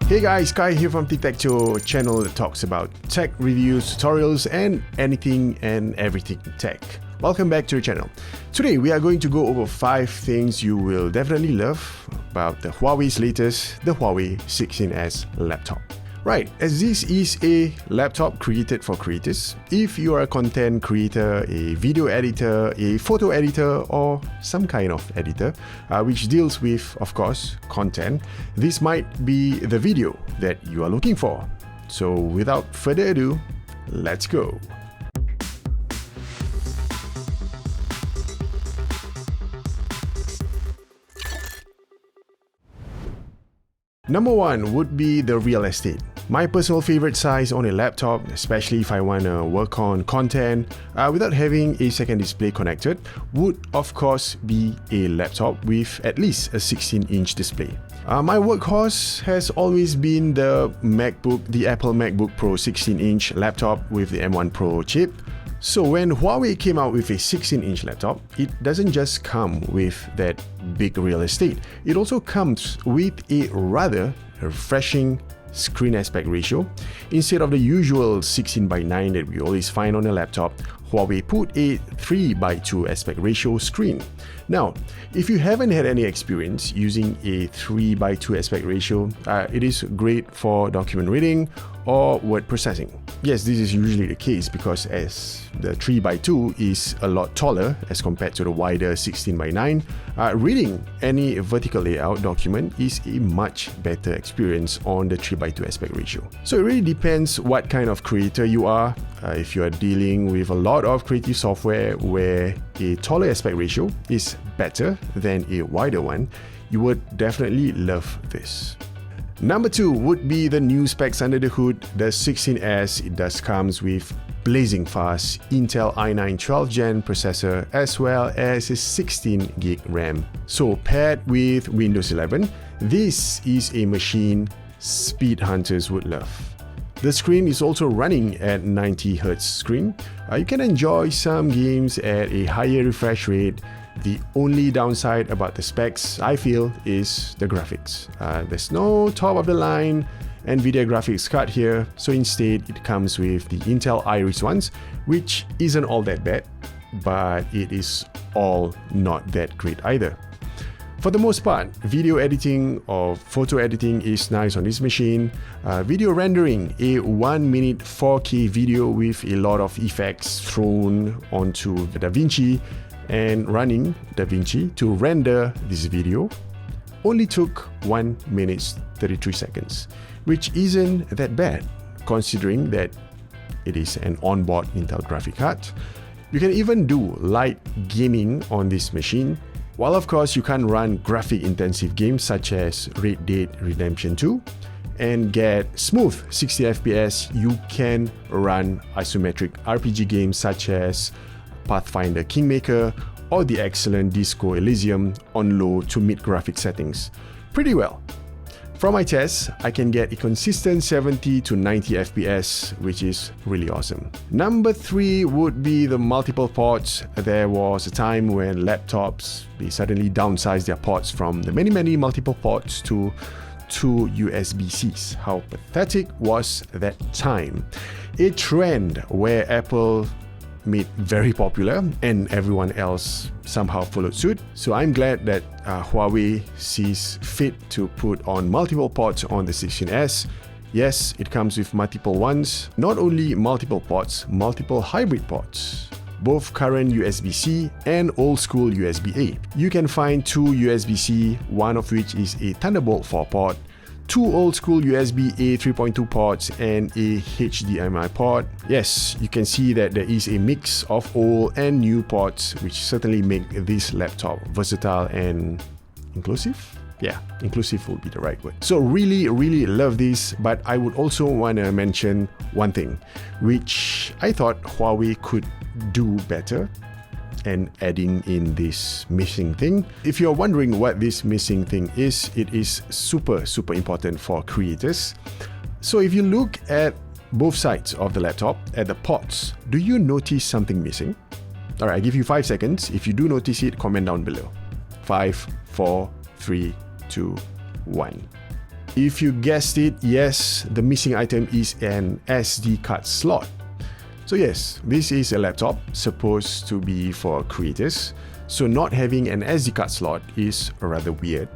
Hey guys, Kai here from TechTech channel that talks about tech reviews, tutorials, and anything and everything tech. Welcome back to the channel. Today we are going to go over 5 things you will definitely love about the Huawei's latest, the Huawei 16s laptop. Right, as this is a laptop created for creators, if you are a content creator, a video editor, a photo editor, or some kind of editor, which deals with, of course, content, this might be the video that you are looking for. So without further ado, let's go. Number 1 would be the real estate. My personal favorite size on a laptop, especially if I want to work on content without having a second display connected, would of course be a laptop with at least a 16-inch display. My workhorse has always been the Apple MacBook Pro 16-inch laptop with the M1 Pro chip. So when Huawei came out with a 16-inch laptop, it doesn't just come with that big real estate. It also comes with a rather refreshing screen aspect ratio. Instead of the usual 16:9 that we always find on a laptop, Huawei put a 3:2 aspect ratio screen. Now, if you haven't had any experience using a 3:2 aspect ratio, it is great for document reading or word processing. Yes, this is usually the case because as the 3:2 is a lot taller as compared to the wider 16:9, reading any vertical layout document is a much better experience on the 3:2 aspect ratio. So it really depends what kind of creator you are. If you are dealing with a lot of creative software where a taller aspect ratio is better than a wider one, you would definitely love this. Number 2 would be the new specs under the hood. The 16s, it does comes with blazing fast Intel i9 12th Gen processor as well as a 16GB RAM. So paired with Windows 11, this is a machine speed hunters would love. The screen is also running at 90Hz screen. You can enjoy some games at a higher refresh rate. The only downside about the specs, I feel, is the graphics. There's no top-of-the-line NVIDIA graphics card here, so instead it comes with the Intel Iris ones, which isn't all that bad, but it is all not that great either. For the most part, video editing or photo editing is nice on this machine. Video rendering, a 1-minute 4K video with a lot of effects thrown onto DaVinci and running DaVinci to render this video only took 1 minute 33 seconds, which isn't that bad considering that it is an onboard Intel graphic card. You can even do light gaming on this machine. While of course you can't run graphic intensive games such as Red Dead Redemption 2 and get smooth 60 FPS, you can run isometric RPG games such as Pathfinder Kingmaker or the excellent Disco Elysium on low to mid graphic settings pretty well. From my tests, I can get a consistent 70 to 90 FPS, which is really awesome. Number 3 would be the multiple ports. There was a time when laptops, they suddenly downsized their ports from the many multiple ports to 2 USB-Cs. How pathetic was that time? A trend where Apple made very popular and everyone else somehow followed suit. So I'm glad that Huawei sees fit to put on multiple ports on the 16s. Yes, it comes with multiple ones, not only multiple ports, multiple hybrid ports, both current USB-C and old school USB-A. You can find 2 USB-C, one of which is a Thunderbolt 4 port, 2 old school USB-A 3.2 ports and a HDMI port. Yes, you can see that there is a mix of old and new ports, which certainly make this laptop versatile and inclusive. Yeah, inclusive would be the right word. So really love this, but I would also want to mention one thing, which I thought Huawei could do better and adding in this missing thing. If you're wondering what this missing thing is, it is super important for creators. So if you look at both sides of the laptop, at the ports, do you notice something missing? Alright, I give you 5 seconds. If you do notice it, comment down below. 5, 4, 3, 2, 1. If you guessed it, yes, the missing item is an SD card slot. So yes, this is a laptop supposed to be for creators, so not having an SD card slot is rather weird.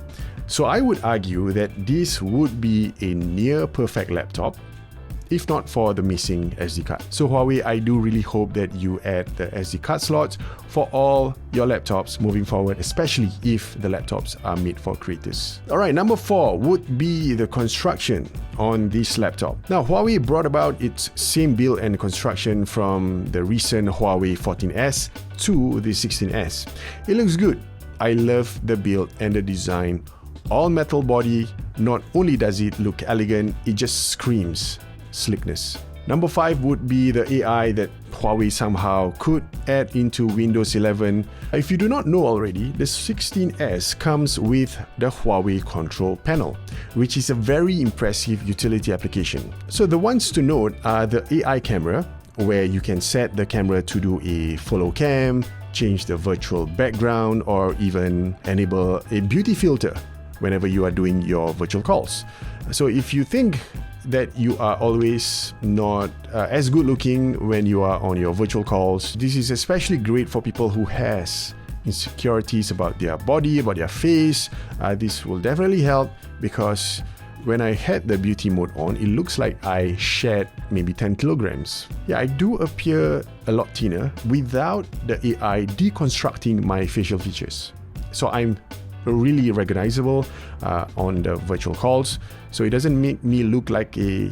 So I would argue that this would be a near perfect laptop, if not for the missing SD card. So Huawei, I do really hope that you add the SD card slots for all your laptops moving forward, especially if the laptops are made for creators. Alright, number 4 would be the construction on this laptop. Now, Huawei brought about its same build and construction from the recent Huawei 14s to the 16s. It looks good. I love the build and the design. All metal body, not only does it look elegant, it just screams slickness. Number 5 would be the AI that Huawei somehow could add into Windows 11. If you do not know already, the 16s comes with the Huawei control panel, which is a very impressive utility application. So the ones to note are the AI camera, where you can set the camera to do a follow cam, change the virtual background, or even enable a beauty filter whenever you are doing your virtual calls. So if you think that you are always not as good looking when you are on your virtual calls, this is especially great for people who has insecurities about their body, about their face. This will definitely help, because when I had the beauty mode on, it looks like I shed maybe 10 kilograms. Yeah, I do appear a lot thinner without the AI deconstructing my facial features. So I'm really recognizable on the virtual calls, so it doesn't make me look like a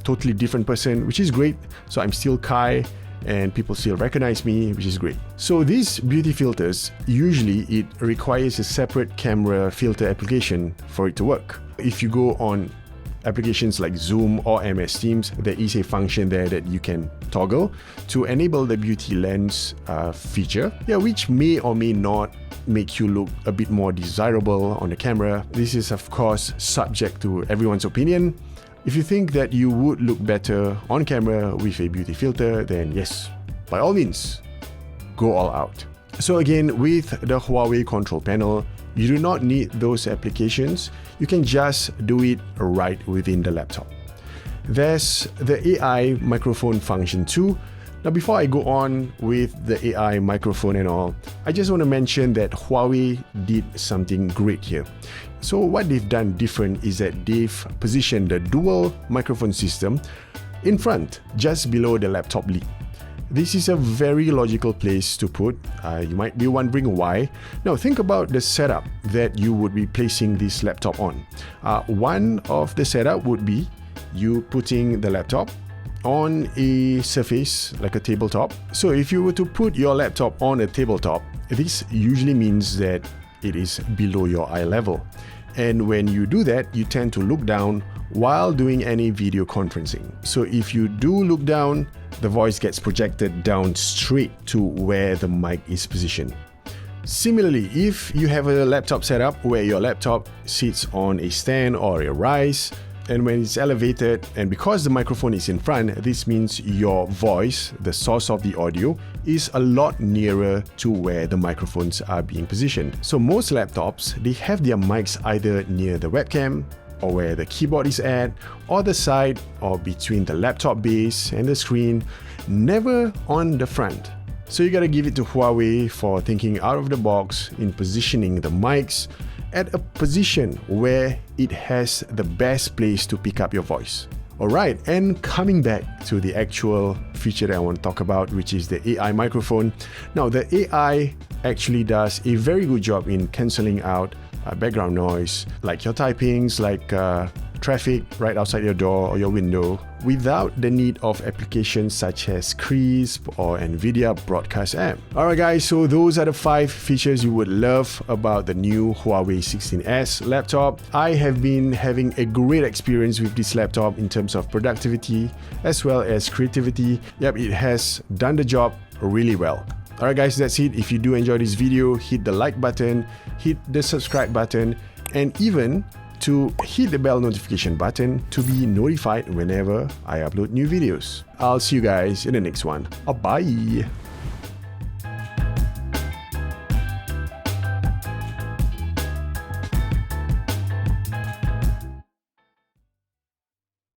totally different person, which is great. So I'm still Kai and people still recognize me, which is great. So these beauty filters, usually it requires a separate camera filter application for it to work. If you go on applications like Zoom or MS Teams, there is a function there that you can toggle to enable the beauty lens feature, which may or may not make you look a bit more desirable on the camera. This is of course subject to everyone's opinion. If you think that you would look better on camera with a beauty filter, then yes, by all means, go all out. So again, with the Huawei control panel, you do not need those applications. You can just do it right within the laptop. There's the AI microphone function too. Now, before I go on with the AI microphone and all, I just want to mention that Huawei did something great here. So what they've done different is that they've positioned the dual microphone system in front, just below the laptop lid. This is a very logical place to put. You might be wondering why. Now, think about the setup that you would be placing this laptop on. One of the setup would be you putting the laptop on a surface like a tabletop. So if you were to put your laptop on a tabletop, this usually means that it is below your eye level. And when you do that, you tend to look down while doing any video conferencing. So if you do look down, the voice gets projected down straight to where the mic is positioned. Similarly, if you have a laptop setup where your laptop sits on a stand or a rise, and when it's elevated, and because the microphone is in front, this means your voice, the source of the audio, is a lot nearer to where the microphones are being positioned. So most laptops, they have their mics either near the webcam, or where the keyboard is at, or the side, or between the laptop base and the screen, never on the front. So you gotta give it to Huawei for thinking out of the box in positioning the mics at a position where it has the best place to pick up your voice. Alright, and coming back to the actual feature that I want to talk about, which is the AI microphone. Now, the AI actually does a very good job in cancelling out background noise, like your typings, like traffic right outside your door or your window, without the need of applications such as Crisp or NVIDIA Broadcast app. Alright guys, so those are the 5 features you would love about the new Huawei 16s laptop. I have been having a great experience with this laptop in terms of productivity as well as creativity. Yep, it has done the job really well. Alright guys, that's it. If you do enjoy this video, hit the like button, hit the subscribe button, and even to hit the bell notification button to be notified whenever I upload new videos. I'll see you guys in the next one. Bye!